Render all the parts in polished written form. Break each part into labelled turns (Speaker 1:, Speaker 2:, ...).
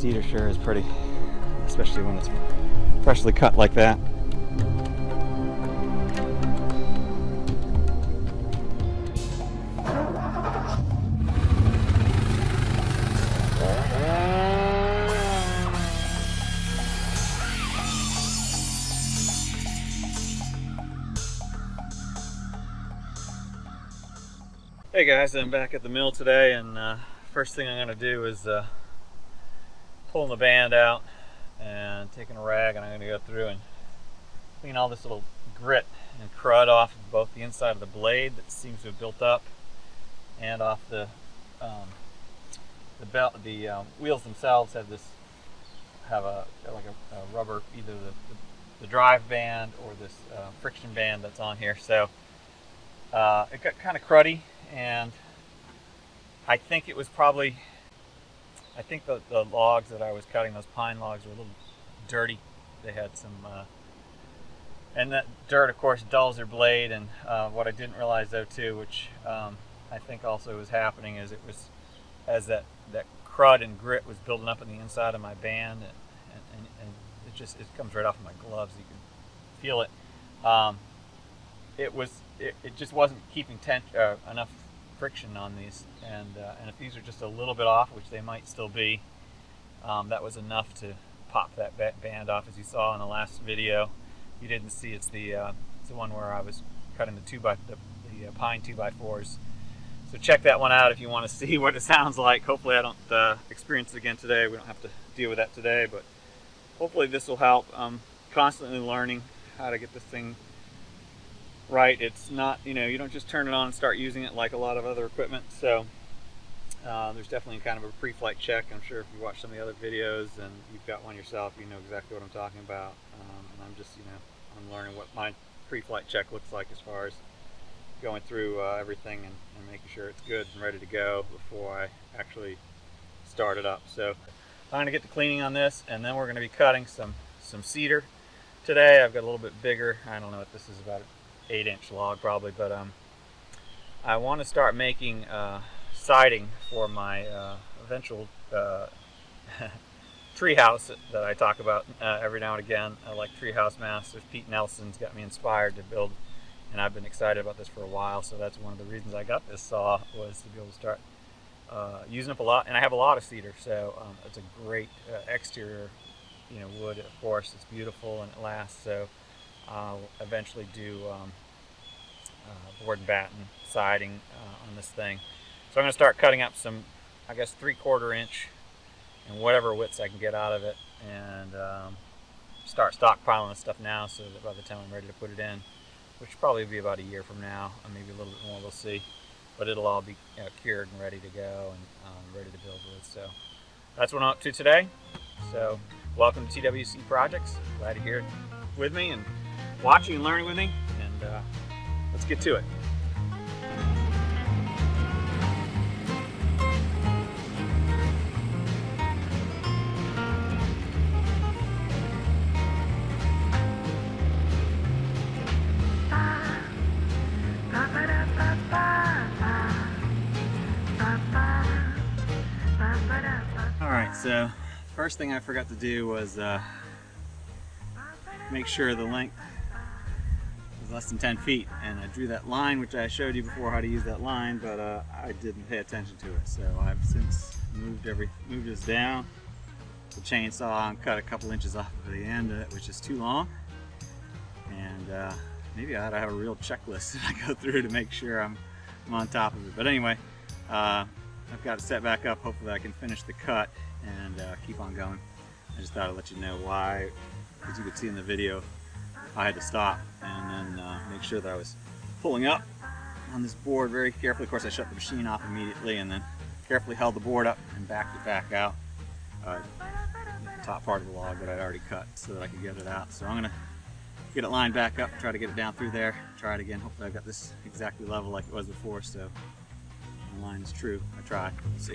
Speaker 1: cedar sure is pretty, especially when it's freshly cut like that. Hey guys, I'm back at the mill today, and first thing I'm going to do is pulling the band out and taking a rag, and I'm going to go through and clean all this little grit and crud off of both the inside of the blade that seems to have built up and off the wheels themselves have a rubber, either the drive band or this friction band that's on here. So it got kind of cruddy. And I think it was probably, the logs that I was cutting, those pine logs, were a little dirty. They had some, and that dirt of course dulls your blade. And what I didn't realize though too, which I think also was happening, is it was as that crud and grit was building up on the inside of my band, and it comes right off of my gloves. You can feel it. It just wasn't keeping enough friction on these, and if these are just a little bit off, which they might still be, that was enough to pop that band off. As you saw in the last video, you didn't see, it's the one where I was cutting the pine 2x4s. So check that one out if you want to see what it sounds like. Hopefully I don't experience it again today. We don't have to deal with that today, but hopefully this will help. I'm constantly learning how to get this thing right. It's not, you don't just turn it on and start using it like a lot of other equipment. So there's definitely kind of a pre-flight check. I'm sure if you watch some of the other videos and you've got one yourself, you know exactly what I'm talking about. And I'm just, I'm learning what my pre-flight check looks like as far as going through everything and making sure it's good and ready to go before I actually start it up. So I'm going to get to cleaning on this, and then we're going to be cutting some cedar today. I've got a little bit bigger, I don't know what this is, about 8-inch log probably, but I want to start making siding for my eventual treehouse that I talk about every now and again. I like treehouse masters. Pete Nelson's got me inspired to build, and I've been excited about this for a while. So that's one of the reasons I got this saw, was to be able to start using up a lot. And I have a lot of cedar, so it's a great exterior, wood. Of course, it's beautiful and it lasts. So I'll eventually do board and batten siding on this thing. So I'm going to start cutting up some, I guess, 3/4 inch and whatever widths I can get out of it, and start stockpiling this stuff now, so that by the time I'm ready to put it in, which will probably be about a year from now, or maybe a little bit more, we'll see, but it'll all be cured and ready to go and ready to build with. So that's what I'm up to today. So welcome to TWC Projects. Glad you're here with me and watching and learning with me, and let's get to it. Alright, so first thing I forgot to do was make sure the length was less than 10 feet, and I drew that line, which I showed you before how to use that line, but I didn't pay attention to it. So I've since moved this down the chainsaw and cut a couple inches off of the end of it, which is too long, and maybe I ought to have a real checklist that I go through to make sure I'm on top of it. But anyway, I've got it set back up. Hopefully I can finish the cut and keep on going. I just thought I'd let you know why, as you could see in the video, I had to stop and then make sure that I was pulling up on this board very carefully. Of course, I shut the machine off immediately and then carefully held the board up and backed it back out, the top part of the log that I'd already cut, so that I could get it out. So I'm going to get it lined back up, try to get it down through there, try it again. Hopefully I've got this exactly level like it was before, so the line is true. I tried. Let's see.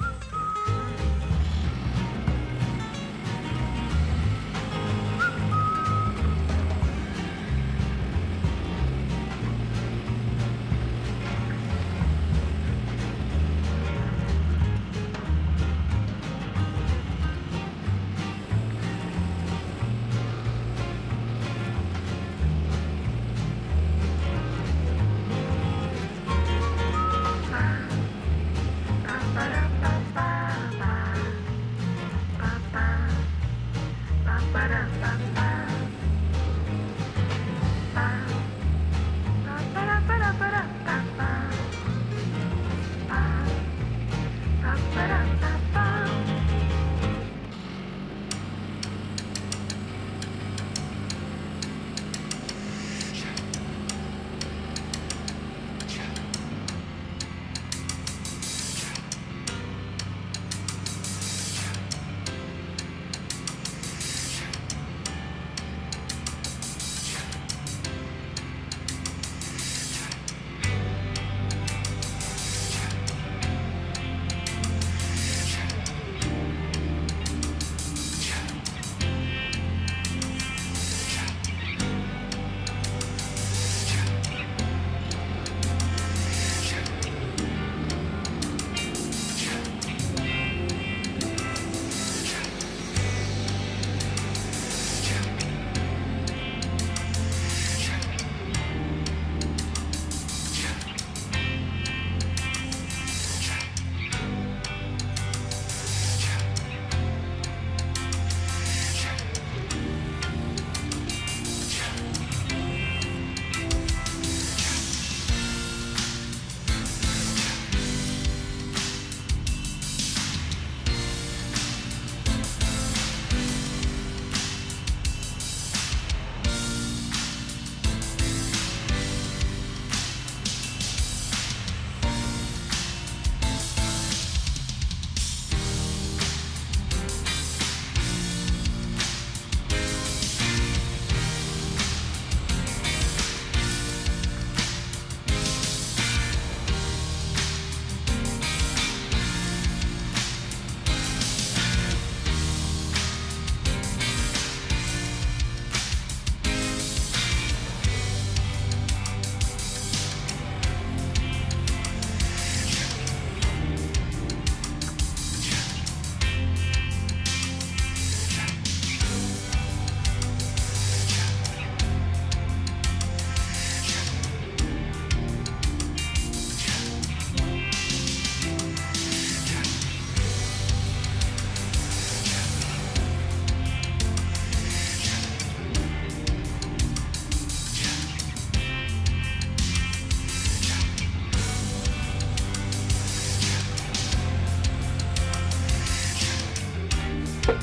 Speaker 1: So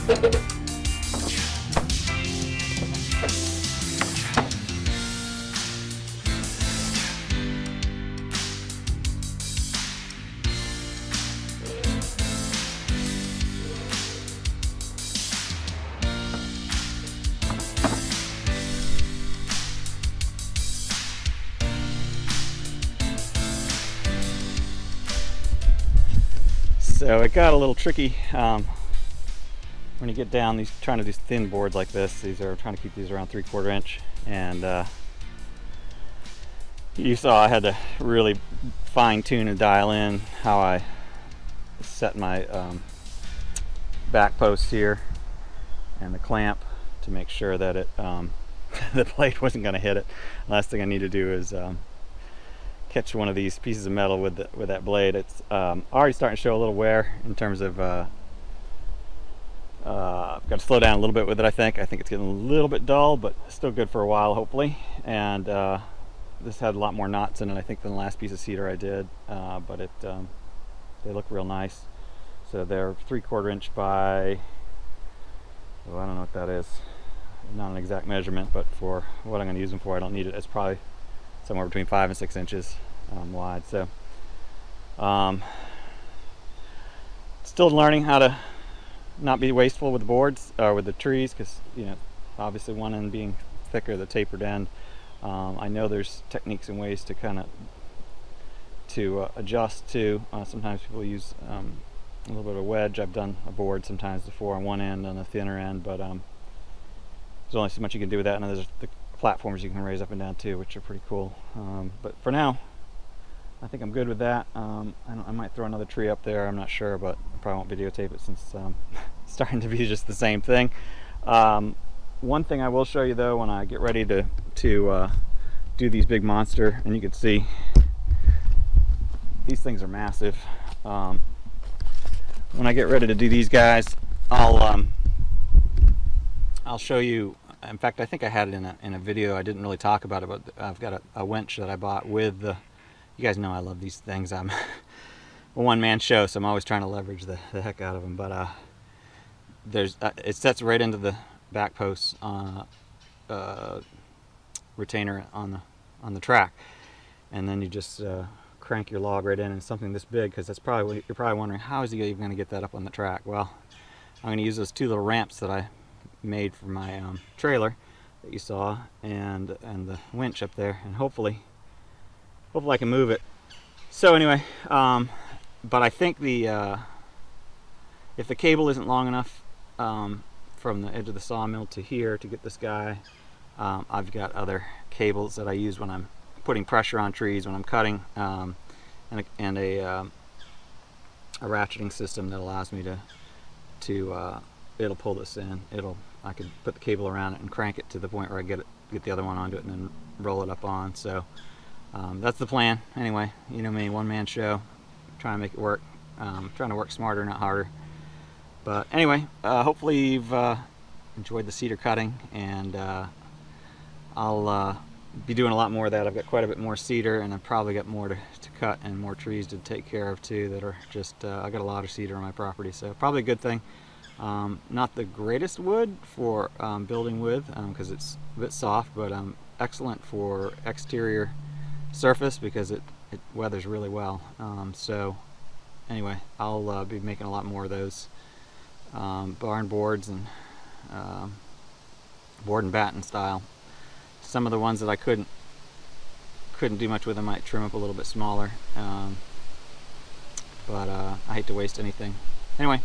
Speaker 1: it got a little tricky when you get down these, trying to do thin boards like this. These are trying to keep these around 3/4 inch, and you saw I had to really fine tune and dial in how I set my back posts here and the clamp to make sure that it the blade wasn't going to hit it. Last thing I need to do is catch one of these pieces of metal with that blade. It's already starting to show a little wear in terms of I've got to slow down a little bit with it. I think it's getting a little bit dull, but still good for a while, hopefully. And this had a lot more knots in it, I think, than the last piece of cedar I did, but they look real nice. So they're 3/4 inch by, oh, I don't know what that is, not an exact measurement, but for what I'm going to use them for, I don't need it. It's probably somewhere between 5 and 6 inches wide. So still learning how to not be wasteful with the boards or with the trees, because, you know, obviously one end being thicker, the tapered end. I know there's techniques and ways to kind of adjust to. Sometimes people use a little bit of a wedge. I've done a board sometimes before on one end, on the thinner end, but there's only so much you can do with that, and there's the platforms you can raise up and down too, which are pretty cool. But for now, I think I'm good with that. I might throw another tree up there, I'm not sure, but I probably won't videotape it since it's starting to be just the same thing. One thing I will show you though, when I get ready to do these big monster, and you can see these things are massive. When I get ready to do these guys, I'll show you. In fact, I think I had it in a video. I didn't really talk about it, but I've got a winch that I bought with the. You guys know I love these things. I'm a one-man show, so I'm always trying to leverage the heck out of them. But it sets right into the back post retainer on the track, and then you just crank your log right in, and something this big, because that's probably, you're probably wondering, how is he even going to get that up on the track? Well, I'm going to use those two little ramps that I made for my trailer that you saw, and the winch up there, and hopefully I can move it. So anyway, but I think if the cable isn't long enough from the edge of the sawmill to here to get this guy, I've got other cables that I use when I'm putting pressure on trees, when I'm cutting, and a ratcheting system that allows me to it'll pull this in. I can put the cable around it and crank it to the point where I get the other one onto it and then roll it up on. So that's the plan. Anyway, you know me, one-man show, trying to make it work. Trying to work smarter, not harder. But anyway, hopefully you've enjoyed the cedar cutting, and I'll be doing a lot more of that. I've got quite a bit more cedar, and I've probably got more to cut and more trees to take care of too that are just, I got a lot of cedar on my property, so probably a good thing. Not the greatest wood for building with, because it's a bit soft, but excellent for exterior surface because it weathers really well. So anyway, I'll be making a lot more of those barn boards and board and batten style. Some of the ones that I couldn't do much with, I might trim up a little bit smaller, but I hate to waste anything. Anyway,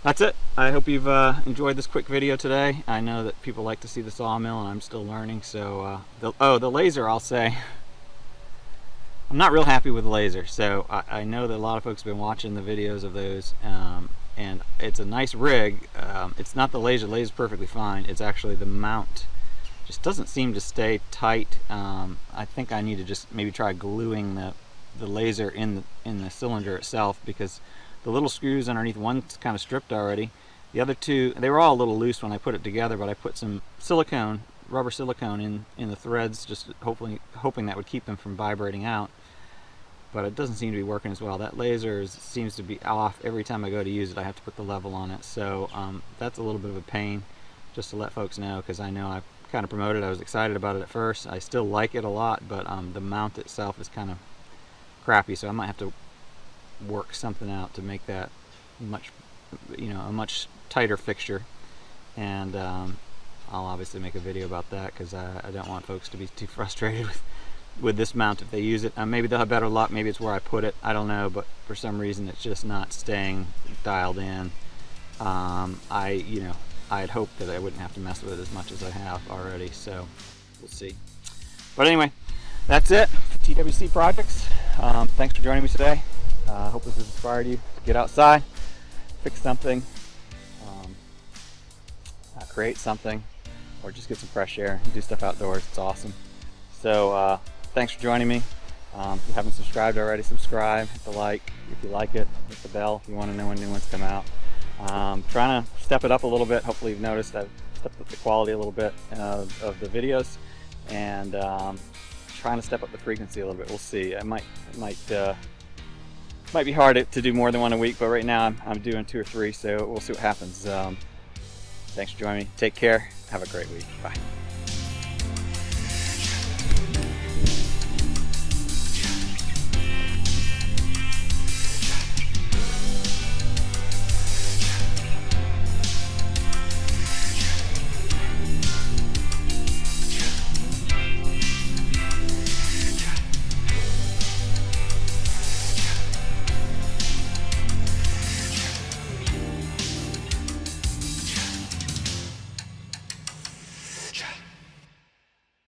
Speaker 1: that's it. I hope you've enjoyed this quick video today. I know that people like to see the sawmill, and I'm still learning. So the laser, I'll say, I'm not real happy with the laser. So I know that a lot of folks have been watching the videos of those, and it's a nice rig. It's not the laser. The laser's perfectly fine. It's actually the mount just doesn't seem to stay tight. I think I need to just maybe try gluing the laser in the cylinder itself, because the little screws underneath, one's kind of stripped already. The other two, they were all a little loose when I put it together, but I put some silicone, rubber silicone in the threads, just hoping that would keep them from vibrating out. but it doesn't seem to be working as well. That laser seems to be off every time I go to use it. I have to put the level on it, so that's a little bit of a pain, just to let folks know, because I know I kind of promoted it. I was excited about it at first. I still like it a lot, but the mount itself is kind of crappy, so I might have to work something out to make that much, a much tighter fixture. And I'll obviously make a video about that, because I don't want folks to be too frustrated with this mount if they use it. Maybe they'll have better luck. Maybe it's where I put it. I don't know, but for some reason it's just not staying dialed in. I'd hoped that I wouldn't have to mess with it as much as I have already, so we'll see. But anyway, that's it for TWC Projects. Thanks for joining me today. I hope this has inspired you to get outside, fix something, create something, or just get some fresh air and do stuff outdoors. It's awesome. So thanks for joining me. If you haven't subscribed already, subscribe, hit the like if you like it, hit the bell if you want to know when new ones come out. Trying to step it up a little bit. Hopefully you've noticed I've stepped up the quality a little bit of the videos, and trying to step up the frequency a little bit. We'll see. It might be hard to do more than one a week, but right now I'm doing 2 or 3, so we'll see what happens. Thanks for joining me. Take care. Have a great week. Bye.